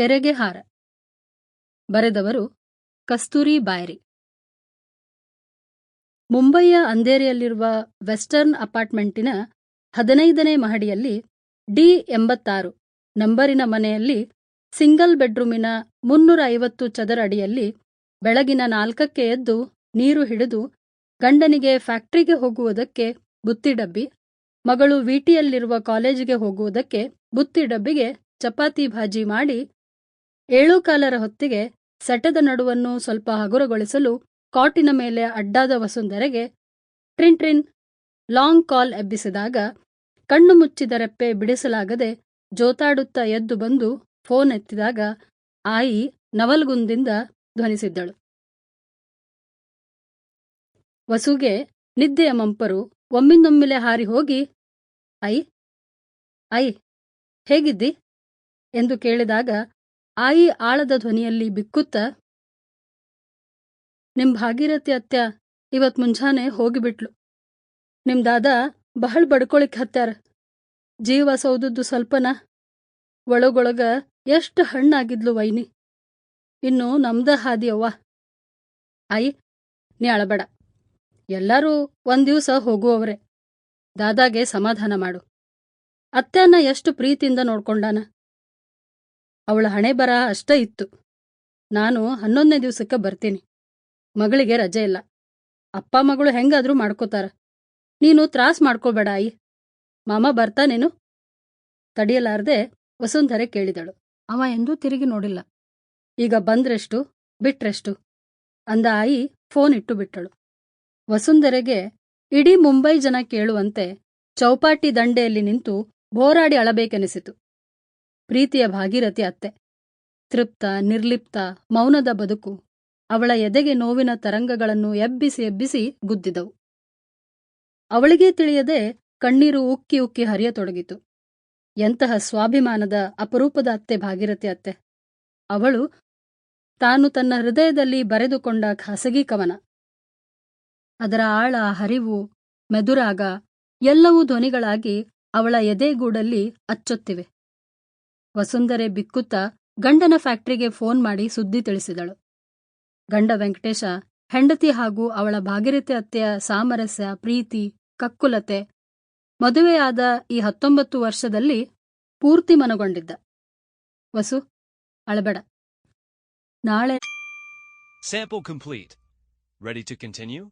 ಕೆರೆಗೆ ಹಾರ. ಬರೆದವರು ಕಸ್ತೂರಿ ಬಾಯರಿ. ಮುಂಬಯಿಯ ಅಂಧೇರಿಯಲ್ಲಿರುವ ವೆಸ್ಟರ್ನ್ ಅಪಾರ್ಟ್ಮೆಂಟಿನ 15ನೇ ಮಹಡಿಯಲ್ಲಿ D86 ನಂಬರಿನ ಮನೆಯಲ್ಲಿ ಸಿಂಗಲ್ ಬೆಡ್ರೂಮಿನ 350 ಚದರ ಅಡಿಯಲ್ಲಿ ಬೆಳಗಿನ 4ಕ್ಕೆ ಎದ್ದು ನೀರು ಹಿಡಿದು ಗಂಡನಿಗೆ ಫ್ಯಾಕ್ಟರಿಗೆ ಹೋಗುವುದಕ್ಕೆ ಬುತ್ತಿ ಡಬ್ಬಿ, ಮಗಳು ವಿಟಿಯಲ್ಲಿರುವ ಕಾಲೇಜಿಗೆ ಹೋಗುವುದಕ್ಕೆ ಬುತ್ತಿ ಡಬ್ಬಿಗೆ ಚಪಾತಿ ಭಾಜಿ ಮಾಡಿ 7:15 ಹೊತ್ತಿಗೆ ಸೆಟದ ನಡುವನ್ನು ಸ್ವಲ್ಪ ಹಗುರಗೊಳಿಸಲು ಕಾಟಿನ ಮೇಲೆ ಅಡ್ಡಾದ ವಸುಂಧರೆಗೆ ಟ್ರಿನ್ ಟ್ರಿನ್ ಲಾಂಗ್ ಕಾಲ್ ಎಬ್ಬಿಸಿದಾಗ ಕಣ್ಣು ಮುಚ್ಚಿದ ರೆಪ್ಪೆ ಬಿಡಿಸಲಾಗದೆ ಜೋತಾಡುತ್ತಾ ಎದ್ದು ಬಂದು ಫೋನ್ ಎತ್ತಿದಾಗ ಆಯಿ ನವಲ್ಗುಂದಿಂದ ಧ್ವನಿಸಿದ್ದಳು. ವಸುಗೆ ನಿದ್ದೆಯ ಮಂಪರು ಒಮ್ಮಿಂದೊಮ್ಮಿಲೆ ಹಾರಿ ಹೋಗಿ ಐ ಐ ಹೇಗಿದ್ದಿ ಎಂದು ಕೇಳಿದಾಗ ಆಯಿ ಆಳದ ಧ್ವನಿಯಲ್ಲಿ ಬಿಕ್ಕುತ್ತ, ನಿಮ್ ಭಾಗೀರಥಿ ಅತ್ಯ ಇವತ್ ಮುಂಜಾನೆ ಹೋಗಿಬಿಟ್ಲು. ನಿಮ್ ದಾದ ಬಹಳ ಬಡ್ಕೊಳಿಕ್ ಹತ್ಯಾರ. ಜೀವ ಸೌದದ್ದು ಸ್ವಲ್ಪನ. ಒಳಗೊಳಗ ಎಷ್ಟು ಹಣ್ಣಾಗಿದ್ಲು ವೈನಿ. ಇನ್ನು ನಮ್ದ ಹಾದಿಯವ್ವ. ಐ ನೀ ಅಳಬೇಡ. ಎಲ್ಲರೂ ಒಂದಿವ್ಸ ಹೋಗುವವ್ರೆ. ದಾದಾಗೆ ಸಮಾಧಾನ ಮಾಡು. ಅತ್ಯಾನ ಎಷ್ಟು ಪ್ರೀತಿಯಿಂದ ನೋಡ್ಕೊಂಡಾನ. ಅವಳ ಹಣೆ ಬರ ಅಷ್ಟ ಇತ್ತು. ನಾನು 11ನೇ ದಿವ್ಸಕ್ಕೆ ಬರ್ತೀನಿ. ಮಗಳಿಗೆ ರಜೆ ಇಲ್ಲ. ಅಪ್ಪ ಮಗಳು ಹೆಂಗಾದ್ರೂ ಮಾಡ್ಕೋತಾರ. ನೀನು ತ್ರಾಸ್ ಮಾಡ್ಕೋಬೇಡ ಆಯಿ. ಮಾಮ ಬರ್ತಾನೇನು? ತಡೆಯಲಾರದೆ ವಸುಂಧರೆ ಕೇಳಿದಳು. ಅವ ಎಂದೂ ತಿರುಗಿ ನೋಡಿಲ್ಲ. ಈಗ ಬಂದ್ರೆಷ್ಟು ಬಿಟ್ರೆಷ್ಟು ಅಂದ ಆಯಿ ಫೋನ್ ಇಟ್ಟು ಬಿಟ್ಟಳು. ವಸುಂಧರೆಗೆ ಇಡೀ ಮುಂಬೈ ಜನ ಕೇಳುವಂತೆ ಚೌಪಾಟಿ ದಂಡೆಯಲ್ಲಿ ನಿಂತು ಬೋರಾಡಿ ಅಳಬೇಕೆನಿಸಿತು. ಪ್ರೀತಿಯ ಭಾಗೀರಥಿ ಅತ್ತೆ. ತೃಪ್ತ, ನಿರ್ಲಿಪ್ತ, ಮೌನದ ಬದುಕು ಅವಳ ಎದೆಗೆ ನೋವಿನ ತರಂಗಗಳನ್ನು ಎಬ್ಬಿಸಿ ಎಬ್ಬಿಸಿ ಗುದ್ದಿದವು. ಅವಳಿಗೇ ತಿಳಿಯದೆ ಕಣ್ಣೀರು ಉಕ್ಕಿ ಉಕ್ಕಿ ಹರಿಯತೊಡಗಿತು. ಎಂತಹ ಸ್ವಾಭಿಮಾನದ ಅಪರೂಪದ ಅತ್ತೆ ಭಾಗೀರಥಿ ಅತ್ತೆ. ಅವಳು ತಾನು ತನ್ನ ಹೃದಯದಲ್ಲಿ ಬರೆದುಕೊಂಡ ಖಾಸಗಿ ಕವನ. ಅದರ ಆಳ, ಹರಿವು, ಮೆದುರಾಗ ಎಲ್ಲವೂ ಧ್ವನಿಗಳಾಗಿ ಅವಳ ಎದೆಗೂಡಲ್ಲಿ ಅಚ್ಚೊತ್ತಿವೆ. ವಸುಂಧರೆ ಬಿಕ್ಕುತ್ತಾ ಗಂಡನ ಫ್ಯಾಕ್ಟರಿಗೆ ಫೋನ್ ಮಾಡಿ ಸುದ್ದಿ ತಿಳಿಸಿದಳು. ಗಂಡ ವೆಂಕಟೇಶ ಹೆಂಡತಿ ಹಾಗೂ ಅವಳ ಭಾಗೀರಥಿ ಅತ್ತೆಯ ಸಾಮರಸ್ಯ, ಪ್ರೀತಿ, ಕಕ್ಕುಲತೆ ಮದುವೆಯಾದ ಈ 19 ವರ್ಷದಲ್ಲಿ ಪೂರ್ತಿ ಮನಗೊಂಡಿದ್ದ. ವಸು ಅಳಬೇಡ. ನಾಳೆ Sample complete. Ready to continue?